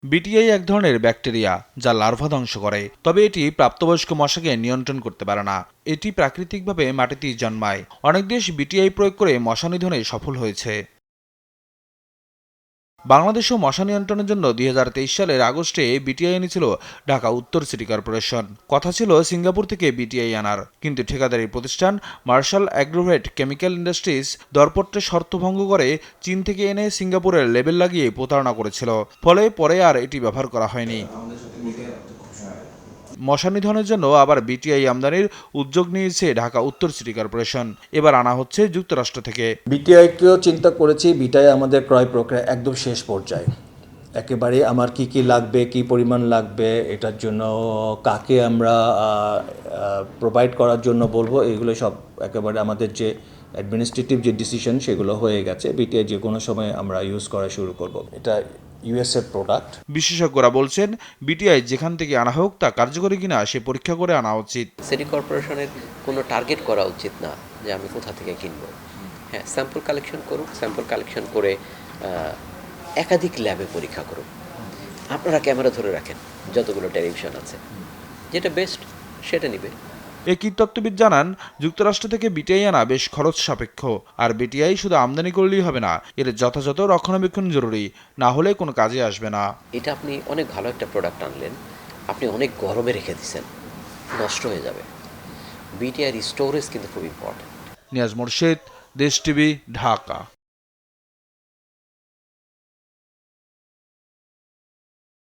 BTI এক ধরনের bacteria যা লার্ভা ধ্বংস করে, তবে এটি প্রাপ্তবয়স্ক মশাকে নিয়ন্ত্রণ করতে পারে না। এটি প্রাকৃতিকভাবে মাটিতেই জন্মায়। অনেক দেশ বিটিআই প্রয়োগ করে মশা নিধনে সফল হয়েছে। বাংলাদেশেও মশা নিয়ন্ত্রণের জন্য ২০২৩ সালের আগস্টে বিটিআই এনেছিল ঢাকা উত্তর সিটি কর্পোরেশন। কথা ছিল সিঙ্গাপুর থেকে বিটিআই আনার, কিন্তু ঠিকাদারি প্রতিষ্ঠান মার্শাল অ্যাগ্রোভেট কেমিক্যাল ইন্ডাস্ট্রিজ দরপত্রের শর্ত ভঙ্গ করে চীন থেকে এনে সিঙ্গাপুরের লেবেল লাগিয়ে প্রতারণা করেছিল। ফলে পরে আর এটি ব্যবহার করা হয়নি। মশা নিধনের জন্য আবার বিটিআই আমদানির উদ্যোগ নিয়েছে ঢাকা উত্তর সিটি কর্পোরেশন। এবার আনা হচ্ছে যুক্তরাষ্ট্র থেকে। বিটিআইকেও চিন্তা করেছি। বিটিআই আমাদের ক্রয় প্রক্রিয়া একদম শেষ পর্যায়ে। একেবারে আমার কি লাগবে, কি পরিমাণ লাগবে, এটার জন্য কাকে আমরা প্রোভাইড করার জন্য বলবো, এগুলো সব একেবারে আমাদের যে অ্যাডমিনিস্ট্রেটিভ যে ডিসিশন সেগুলো হয়ে গেছে। বিটিআই যে কোনো সময় আমরা ইউজ করা শুরু করব। এটা ইউএসএ প্রোডাক্ট। বিশেষজ্ঞরা বলছেন, বিটিআই যেখান থেকে আনা হোক তা কার্যকরী কিনা সে পরীক্ষা করে আনা উচিত। সিটি কর্পোরেশনের কোনো টার্গেট করা উচিত না যে আমি কোথা থেকে কিনবো। হ্যাঁ, স্যাম্পল কালেকশন করুক, স্যাম্পল কালেকশন করে একাধিক ল্যাবে পরীক্ষা করুক। আপনারা ক্যামেরা ধরে রাখেন যতগুলো টেলিভিশন আছে, যেটা বেস্ট সেটা নিবে। এই কীটতত্ত্ববিদ জানান, যুক্তরাষ্ট্র থেকে বিটিআই আনা বেশ খরচ সাপেক্ষ। আর বিটিআই শুধু আমদানি করলেই হবে না, এর যথাযথ রক্ষণাবেক্ষণ জরুরি, না হলে কোনো কাজে আসবে না। এটা আপনি অনেক ভালো একটা প্রোডাক্ট আনলেন, আপনি অনেক গরমে রেখে দিচ্ছেন, নষ্ট হয়ে যাবে। বিটিআই স্টোরেজ কিন্তু খুব ইম্পর্টেন্ট। নিয়াজ মোরশেদ, দেশ টিভি, ঢাকা।